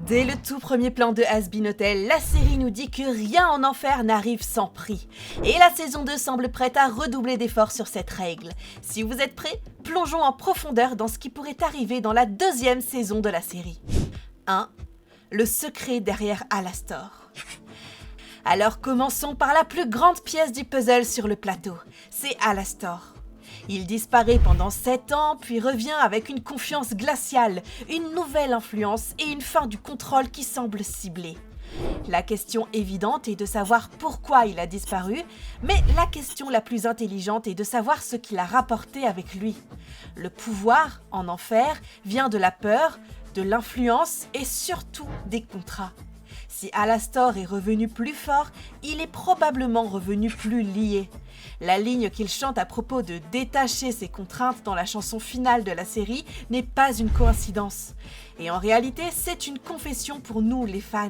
Dès le tout premier plan de Has-Been Hotel, la série nous dit que rien en enfer n'arrive sans prix. Et la saison 2 semble prête à redoubler d'efforts sur cette règle. Si vous êtes prêts, plongeons en profondeur dans ce qui pourrait arriver dans la deuxième saison de la série. 1. Le secret derrière Alastor. Alors commençons par la plus grande pièce du puzzle sur le plateau, c'est Alastor. Il disparaît pendant 7 ans, puis revient avec une confiance glaciale, une nouvelle influence et une fin du contrôle qui semble ciblée. La question évidente est de savoir pourquoi il a disparu, mais la question la plus intelligente est de savoir ce qu'il a rapporté avec lui. Le pouvoir, en enfer, vient de la peur, de l'influence et surtout des contrats. Si Alastor est revenu plus fort, il est probablement revenu plus lié. La ligne qu'il chante à propos de détacher ses contraintes dans la chanson finale de la série n'est pas une coïncidence. Et en réalité, c'est une confession pour nous les fans.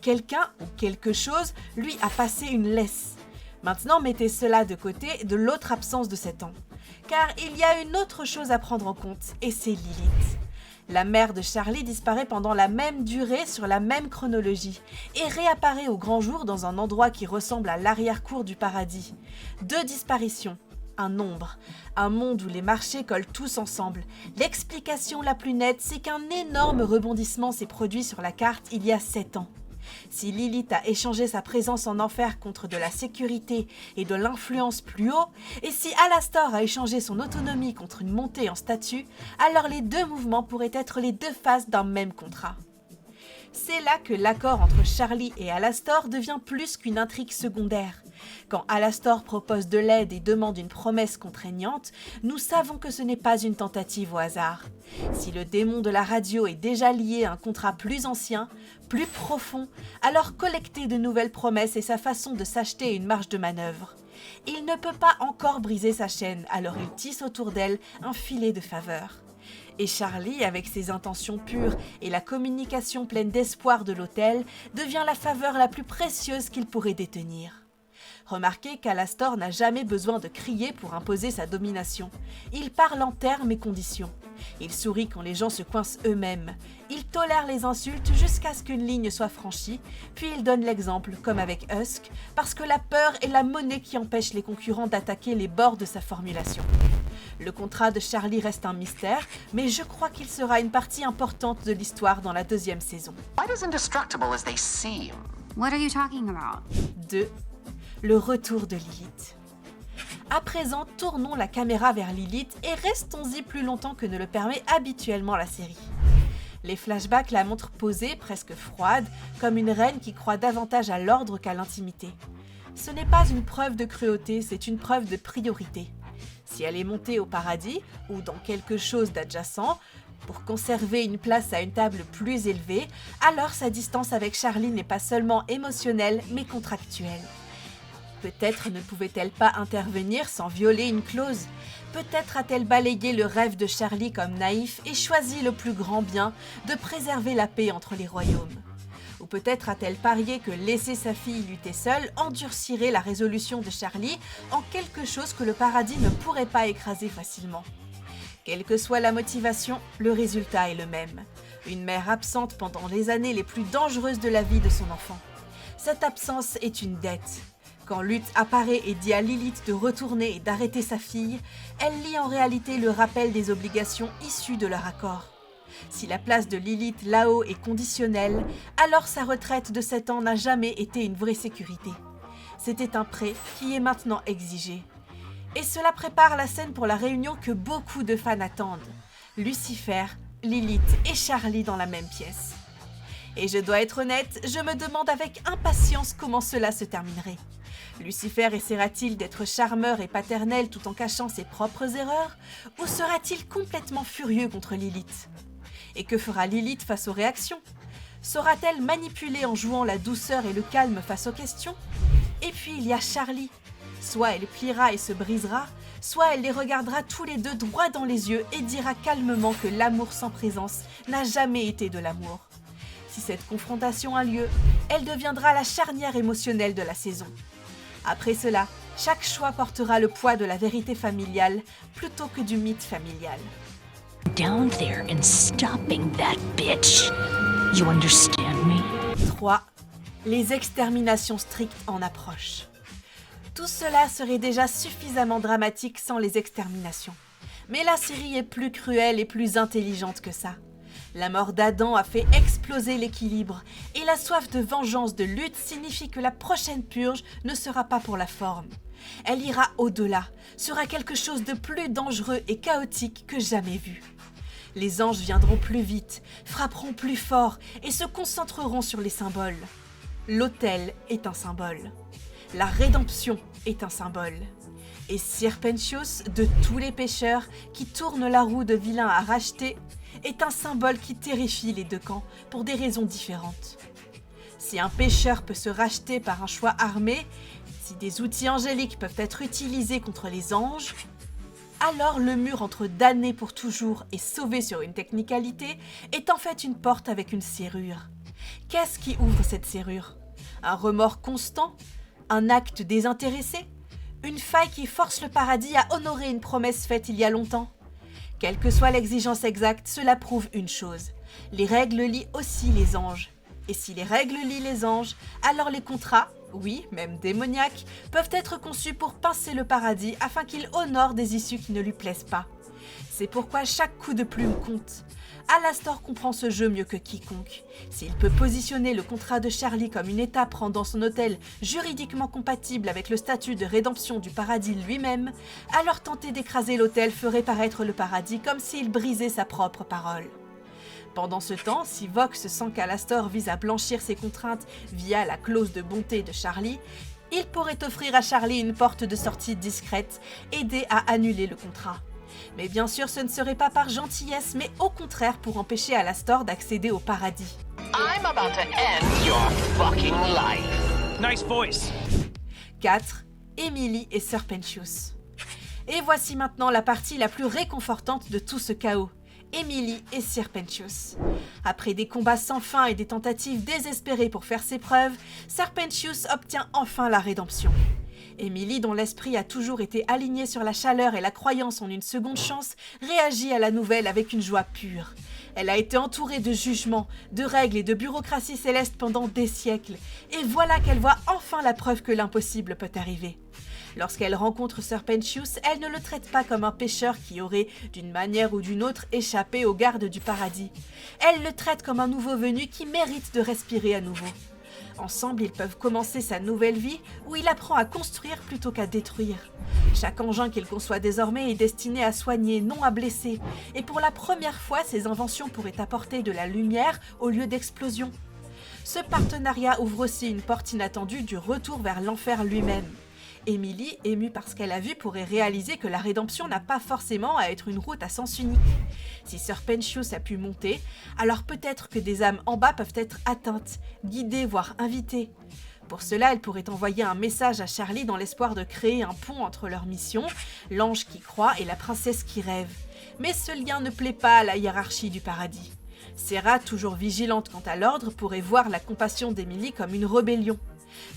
Quelqu'un ou quelque chose lui a passé une laisse. Maintenant, mettez cela de côté de l'autre absence de 7 ans. Car il y a une autre chose à prendre en compte, et c'est Lilith. La mère de Charlie disparaît pendant la même durée sur la même chronologie et réapparaît au grand jour dans un endroit qui ressemble à l'arrière-cour du paradis. 2 disparitions, un nombre, un monde où les marchés collent tous ensemble. L'explication la plus nette, c'est qu'un énorme rebondissement s'est produit sur la carte il y a 7 ans. Si Lilith a échangé sa présence en enfer contre de la sécurité et de l'influence plus haut, et si Alastor a échangé son autonomie contre une montée en statut, alors les 2 mouvements pourraient être les 2 faces d'un même contrat. C'est là que l'accord entre Charlie et Alastor devient plus qu'une intrigue secondaire. Quand Alastor propose de l'aide et demande une promesse contraignante, nous savons que ce n'est pas une tentative au hasard. Si le démon de la radio est déjà lié à un contrat plus ancien, plus profond, alors collecter de nouvelles promesses est sa façon de s'acheter une marge de manœuvre. Il ne peut pas encore briser sa chaîne, alors il tisse autour d'elle un filet de faveur. Et Charlie, avec ses intentions pures et la communication pleine d'espoir de l'hôtel, devient la faveur la plus précieuse qu'il pourrait détenir. Remarquez qu'Alastor n'a jamais besoin de crier pour imposer sa domination. Il parle en termes et conditions. Il sourit quand les gens se coincent eux-mêmes. Il tolère les insultes jusqu'à ce qu'une ligne soit franchie, puis il donne l'exemple, comme avec Husk, parce que la peur est la monnaie qui empêche les concurrents d'attaquer les bords de sa formulation. Le contrat de Charlie reste un mystère, mais je crois qu'il sera une partie importante de l'histoire dans la 2e saison. Quite as indestructible as they seem. What are you talking about? 2. Le retour de Lilith. À présent, tournons la caméra vers Lilith et restons-y plus longtemps que ne le permet habituellement la série. Les flashbacks la montrent posée, presque froide, comme une reine qui croit davantage à l'ordre qu'à l'intimité. Ce n'est pas une preuve de cruauté, c'est une preuve de priorité. Si elle est montée au paradis, ou dans quelque chose d'adjacent, pour conserver une place à une table plus élevée, alors sa distance avec Charlie n'est pas seulement émotionnelle, mais contractuelle. Peut-être ne pouvait-elle pas intervenir sans violer une clause. Peut-être a-t-elle balayé le rêve de Charlie comme naïf et choisi le plus grand bien, de préserver la paix entre les royaumes. Ou peut-être a-t-elle parié que laisser sa fille lutter seule endurcirait la résolution de Charlie en quelque chose que le paradis ne pourrait pas écraser facilement. Quelle que soit la motivation, le résultat est le même. Une mère absente pendant les années les plus dangereuses de la vie de son enfant. Cette absence est une dette. Quand Lutz apparaît et dit à Lilith de retourner et d'arrêter sa fille, elle lit en réalité le rappel des obligations issues de leur accord. Si la place de Lilith là-haut est conditionnelle, alors sa retraite de 7 ans n'a jamais été une vraie sécurité. C'était un prêt qui est maintenant exigé. Et cela prépare la scène pour la réunion que beaucoup de fans attendent. Lucifer, Lilith et Charlie dans la même pièce. Et je dois être honnête, je me demande avec impatience comment cela se terminerait. Lucifer essaiera-t-il d'être charmeur et paternel tout en cachant ses propres erreurs, ou sera-t-il complètement furieux contre Lilith ? Et que fera Lilith face aux réactions ? Saura-t-elle manipuler en jouant la douceur et le calme face aux questions ? Et puis il y a Charlie. Soit elle pliera et se brisera, soit elle les regardera tous les 2 droit dans les yeux et dira calmement que l'amour sans présence n'a jamais été de l'amour. Si cette confrontation a lieu, elle deviendra la charnière émotionnelle de la saison. Après cela, chaque choix portera le poids de la vérité familiale plutôt que du mythe familial. Down there and stopping that bitch. You understand me? 3. Les exterminations strictes en approche. Tout cela serait déjà suffisamment dramatique sans les exterminations. Mais la série est plus cruelle et plus intelligente que ça. La mort d'Adam a fait exploser l'équilibre, et la soif de vengeance, de lutte signifie que la prochaine purge ne sera pas pour la forme. Elle ira au-delà, sera quelque chose de plus dangereux et chaotique que jamais vu. Les anges viendront plus vite, frapperont plus fort et se concentreront sur les symboles. L'autel est un symbole. La rédemption est un symbole. Et Sir Pentious, de tous les pécheurs qui tournent la roue de vilains à racheter, est un symbole qui terrifie les deux camps pour des raisons différentes. Si un pécheur peut se racheter par un choix armé, si des outils angéliques peuvent être utilisés contre les anges, alors le mur entre damné pour toujours et sauvé sur une technicalité est en fait une porte avec une serrure. Qu'est-ce qui ouvre cette serrure? Un remords constant? Un acte désintéressé? Une faille qui force le paradis à honorer une promesse faite il y a longtemps? Quelle que soit l'exigence exacte, cela prouve une chose. Les règles lient aussi les anges. Et si les règles lient les anges, alors les contrats, oui, même démoniaques, peuvent être conçus pour pincer le paradis afin qu'il honore des issues qui ne lui plaisent pas. C'est pourquoi chaque coup de plume compte. Alastor comprend ce jeu mieux que quiconque. S'il peut positionner le contrat de Charlie comme une étape rendant son hôtel juridiquement compatible avec le statut de rédemption du paradis lui-même, alors tenter d'écraser l'hôtel ferait paraître le paradis comme s'il brisait sa propre parole. Pendant ce temps, si Vox sent qu'Alastor vise à blanchir ses contraintes via la clause de bonté de Charlie, il pourrait offrir à Charlie une porte de sortie discrète, aider à annuler le contrat. Mais bien sûr, ce ne serait pas par gentillesse, mais au contraire pour empêcher Alastor d'accéder au paradis. I'm about to end your fucking life. Nice voice. 4. Emily et Sir Pentious. Et voici maintenant la partie la plus réconfortante de tout ce chaos. Emily et Sir Pentious. Après des combats sans fin et des tentatives désespérées pour faire ses preuves, Sir Pentious obtient enfin la rédemption. Emily, dont l'esprit a toujours été aligné sur la chaleur et la croyance en une seconde chance, réagit à la nouvelle avec une joie pure. Elle a été entourée de jugements, de règles et de bureaucratie céleste pendant des siècles, et voilà qu'elle voit enfin la preuve que l'impossible peut arriver. Lorsqu'elle rencontre Sir Pentious, elle ne le traite pas comme un pécheur qui aurait, d'une manière ou d'une autre, échappé aux gardes du paradis. Elle le traite comme un nouveau venu qui mérite de respirer à nouveau. Ensemble, ils peuvent commencer sa nouvelle vie où il apprend à construire plutôt qu'à détruire. Chaque engin qu'il conçoit désormais est destiné à soigner, non à blesser. Et pour la première fois, ses inventions pourraient apporter de la lumière au lieu d'explosions. Ce partenariat ouvre aussi une porte inattendue du retour vers l'enfer lui-même. Emily, émue par ce qu'elle a vu, pourrait réaliser que la rédemption n'a pas forcément à être une route à sens unique. Si Sir Pentious a pu monter, alors peut-être que des âmes en bas peuvent être atteintes, guidées, voire invitées. Pour cela, elle pourrait envoyer un message à Charlie dans l'espoir de créer un pont entre leur mission, l'ange qui croit et la princesse qui rêve. Mais ce lien ne plaît pas à la hiérarchie du paradis. Sarah, toujours vigilante quant à l'ordre, pourrait voir la compassion d'Emily comme une rébellion.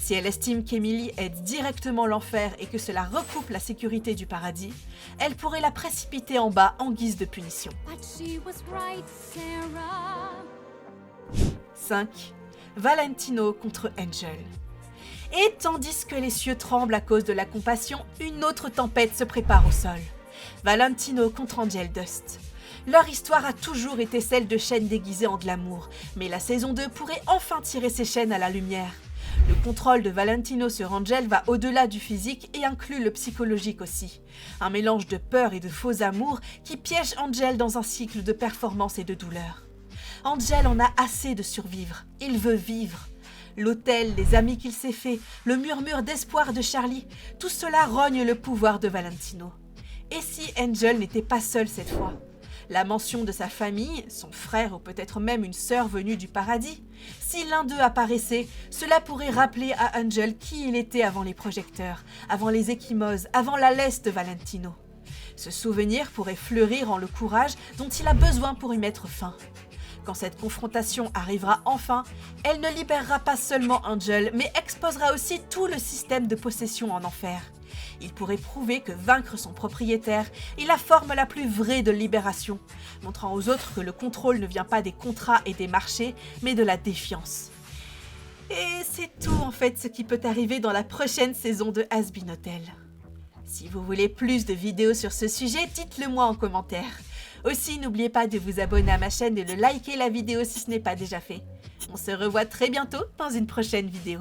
Si elle estime qu'Emily aide directement l'enfer et que cela recoupe la sécurité du paradis, elle pourrait la précipiter en bas en guise de punition. But she was right, Sarah. 5. Valentino contre Angel. Et tandis que les cieux tremblent à cause de la compassion, une autre tempête se prépare au sol. Valentino contre Angel Dust. Leur histoire a toujours été celle de chaînes déguisées en glamour, mais la saison 2 pourrait enfin tirer ces chaînes à la lumière. Le contrôle de Valentino sur Angel va au-delà du physique et inclut le psychologique aussi. Un mélange de peur et de faux amour qui piège Angel dans un cycle de performance et de douleur. Angel en a assez de survivre, il veut vivre. L'hôtel, les amis qu'il s'est fait, le murmure d'espoir de Charlie, tout cela rogne le pouvoir de Valentino. Et si Angel n'était pas seul cette fois ? La mention de sa famille, son frère ou peut-être même une sœur venue du paradis. Si l'un d'eux apparaissait, cela pourrait rappeler à Angel qui il était avant les projecteurs, avant les ecchymoses, avant la laisse de Valentino. Ce souvenir pourrait fleurir en le courage dont il a besoin pour y mettre fin. Quand cette confrontation arrivera enfin, elle ne libérera pas seulement Angel, mais exposera aussi tout le système de possession en enfer. Il pourrait prouver que vaincre son propriétaire est la forme la plus vraie de libération, montrant aux autres que le contrôle ne vient pas des contrats et des marchés, mais de la défiance. Et c'est tout en fait ce qui peut arriver dans la prochaine saison de Has-Been Hotel. Si vous voulez plus de vidéos sur ce sujet, dites-le moi en commentaire. Aussi, n'oubliez pas de vous abonner à ma chaîne et de liker la vidéo si ce n'est pas déjà fait. On se revoit très bientôt dans une prochaine vidéo.